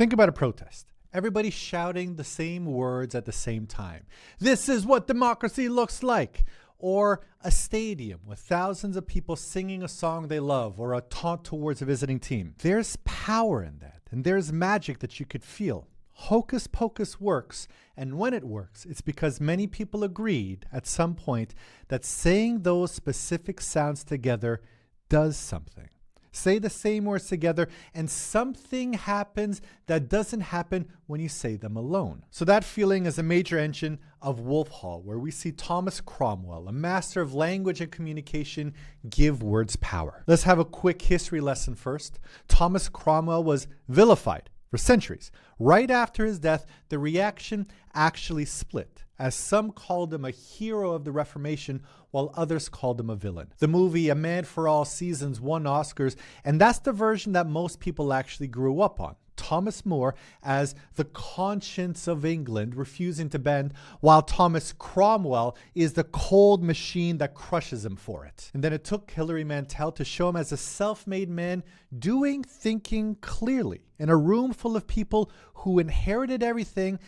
Think about a protest. Everybody shouting the same words at the same time. This is what democracy looks like. Or a stadium with thousands of people singing a song they love or a taunt towards a visiting team. There's power in that, and there's magic that you could feel. Hocus pocus works, and when it works, it's because many people agreed at some point that saying those specific sounds together does something. Say the same words together, and something happens that doesn't happen when you say them alone. So that feeling is a major engine of Wolf Hall, where we see Thomas Cromwell, a master of language and communication, give words power. Let's have a quick history lesson first. Thomas Cromwell was vilified for centuries. Right after his death, the reaction actually split, as some called him a hero of the Reformation, while others called him a villain. The movie A Man for All Seasons won Oscars, and that's the version that most people actually grew up on. Thomas More as the conscience of England, refusing to bend, while Thomas Cromwell is the cold machine that crushes him for it. And then it took Hilary Mantel to show him as a self-made man thinking clearly in a room full of people who inherited everything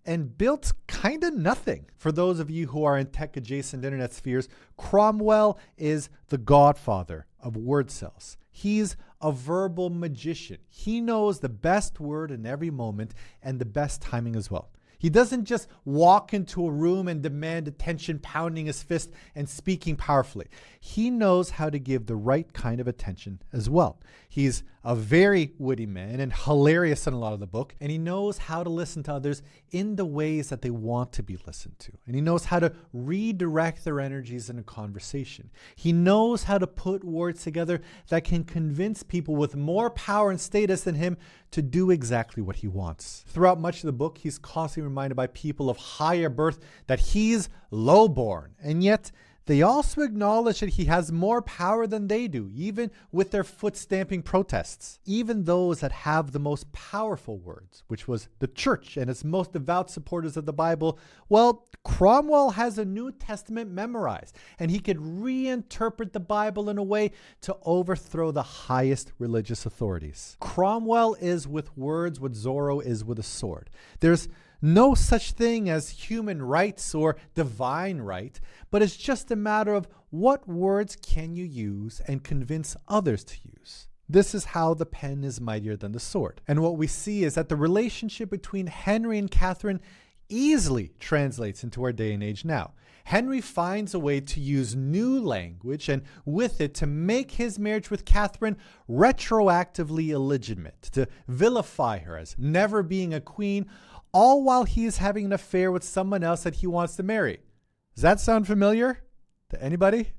and built kind of nothing. For those of you who are in tech-adjacent internet spheres, Cromwell is the godfather of word cells. He's a verbal magician. He knows the best word in every moment and the best timing as well. He doesn't just walk into a room and demand attention, pounding his fist and speaking powerfully. He knows how to give the right kind of attention as well. He's a very witty man and hilarious in a lot of the book, and he knows how to listen to others in the ways that they want to be listened to. And he knows how to redirect their energies in a conversation. He knows how to put words together that can convince people with more power and status than him to do exactly what he wants. Throughout much of the book, he's constantly reminded by people of higher birth that he's lowborn, and yet they also acknowledge that he has more power than they do, even with their foot-stamping protests. Even those that have the most powerful words, which was the church and its most devout supporters of the Bible, well, Cromwell has a New Testament memorized, and he could reinterpret the Bible in a way to overthrow the highest religious authorities. Cromwell is with words what Zorro is with a sword. There's no such thing as human rights or divine right, but it's just a matter of what words can you use and convince others to use. This is how the pen is mightier than the sword. And what we see is that the relationship between Henry and Katherine easily translates into our day and age now. Henry finds a way to use new language and with it to make his marriage with Katherine retroactively illegitimate, to vilify her as never being a queen, all while he is having an affair with someone else that he wants to marry. Does that sound familiar to anybody?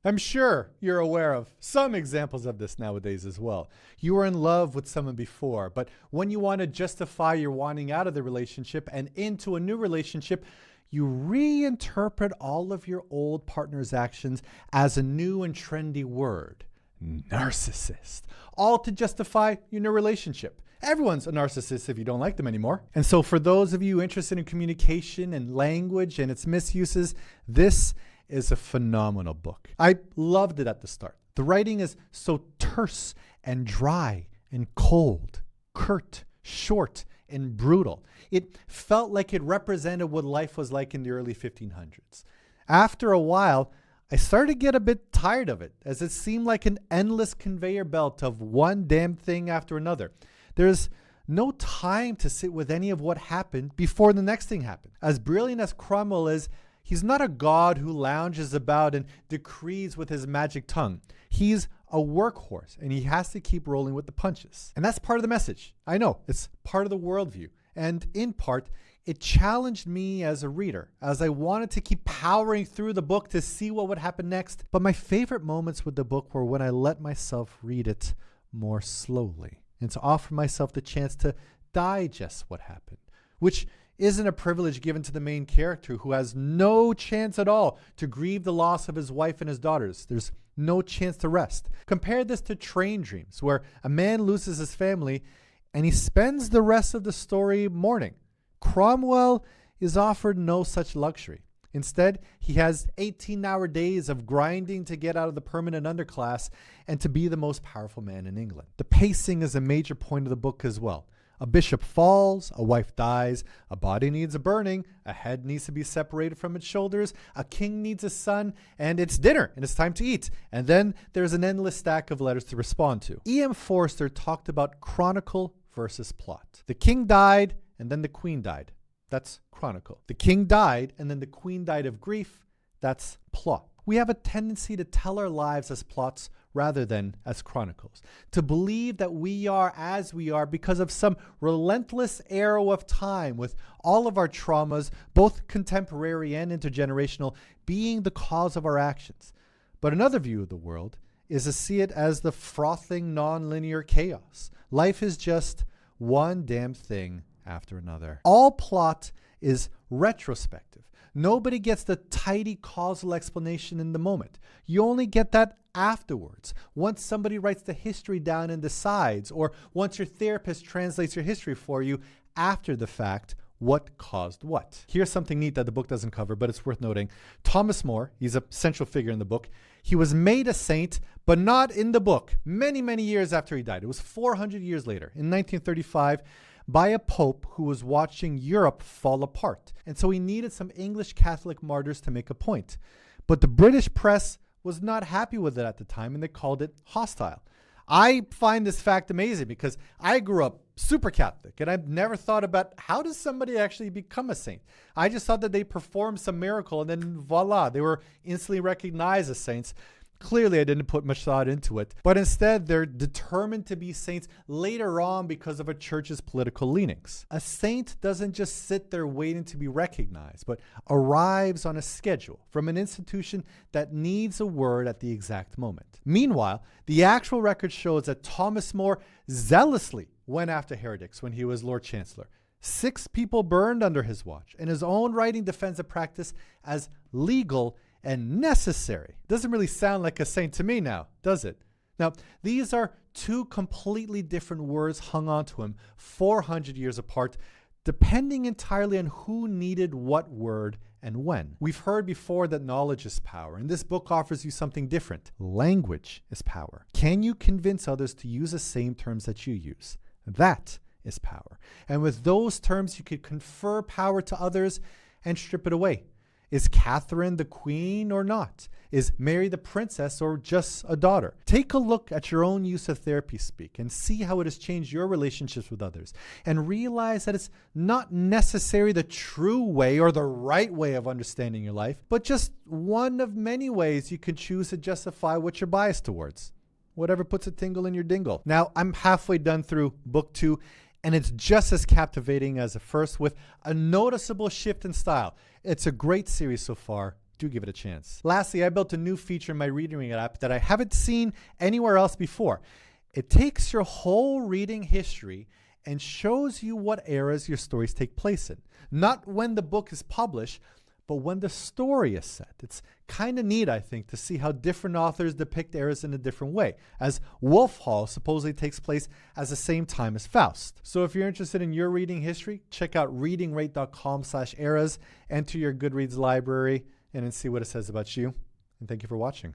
I'm sure you're aware of some examples of this nowadays as well. You were in love with someone before, but when you want to justify your wanting out of the relationship and into a new relationship, you reinterpret all of your old partner's actions as a new and trendy word, narcissist, all to justify your new relationship. Everyone's a narcissist if you don't like them anymore. And so for those of you interested in communication and language and its misuses, this is a phenomenal book. I loved it at the start. The writing is so terse and dry and cold, curt, short, and brutal. It felt like it represented what life was like in the early 1500s. After a while, I started to get a bit tired of it, as it seemed like an endless conveyor belt of one damn thing after another. There's no time to sit with any of what happened before the next thing happened. As brilliant as Cromwell is, he's not a god who lounges about and decrees with his magic tongue. He's a workhorse, and he has to keep rolling with the punches. And that's part of the message. I know, it's part of the worldview. And in part, it challenged me as a reader, as I wanted to keep powering through the book to see what would happen next. But my favorite moments with the book were when I let myself read it more slowly, and to offer myself the chance to digest what happened, which isn't a privilege given to the main character who has no chance at all to grieve the loss of his wife and his daughters. There's no chance to rest. Compare this to Train Dreams, where a man loses his family and he spends the rest of the story mourning. Cromwell is offered no such luxury. Instead, he has 18-hour days of grinding to get out of the permanent underclass and to be the most powerful man in England. The pacing is a major point of the book as well. A bishop falls, a wife dies, a body needs a burning, a head needs to be separated from its shoulders, a king needs a son, and it's dinner, and it's time to eat. And then there's an endless stack of letters to respond to. E.M. Forster talked about chronicle versus plot. The king died, and then the queen died. That's chronicle. The king died, and then the queen died of grief. That's plot. We have a tendency to tell our lives as plots rather than as chronicles, to believe that we are as we are because of some relentless arrow of time, with all of our traumas, both contemporary and intergenerational, being the cause of our actions. But another view of the world is to see it as the frothing, non-linear chaos. Life is just one damn thing after another. All plot is retrospective. Nobody gets the tidy causal explanation in the moment. You only get that afterwards, once somebody writes the history down and decides, or once your therapist translates your history for you after the fact, what caused what. Here's something neat that the book doesn't cover, but it's worth noting. Thomas More, he's a central figure in the book. He was made a saint, but not in the book, many, many years after he died. It was 400 years later, in 1935, by a pope who was watching Europe fall apart. And so he needed some English Catholic martyrs to make a point. But the British press was not happy with it at the time, and they called it hostile. I find this fact amazing because I grew up super Catholic, and I've never thought about how does somebody actually become a saint. I just thought that they performed some miracle, and then voila, they were instantly recognized as saints. Clearly, I didn't put much thought into it, but instead they're determined to be saints later on because of a church's political leanings. A saint doesn't just sit there waiting to be recognized, but arrives on a schedule from an institution that needs a word at the exact moment. Meanwhile, the actual record shows that Thomas More zealously went after heretics when he was Lord Chancellor. 6 people burned under his watch, and his own writing defends the practice as legal and necessary. Doesn't really sound like a saint to me now, does it? Now, these are 2 completely different words hung onto him 400 years apart, depending entirely on who needed what word and when. We've heard before that knowledge is power, and this book offers you something different. Language is power. Can you convince others to use the same terms that you use? That is power. And with those terms, you could confer power to others and strip it away. Is Katherine the queen or not? Is Mary the princess or just a daughter? Take a look at your own use of therapy speak and see how it has changed your relationships with others, and realize that it's not necessarily the true way or the right way of understanding your life, but just one of many ways you can choose to justify what you're biased towards. Whatever puts a tingle in your dingle. Now, I'm halfway done through book 2, and it's just as captivating as the first, with a noticeable shift in style. It's a great series so far. Do give it a chance. Lastly, I built a new feature in my reading app that I haven't seen anywhere else before. It takes your whole reading history and shows you what eras your stories take place in. Not when the book is published, but when the story is set. It's kind of neat, I think, to see how different authors depict eras in a different way, as Wolf Hall supposedly takes place at the same time as Faust. So if you're interested in your reading history, check out readingrate.com/eras, enter your Goodreads library, and then see what it says about you. And thank you for watching.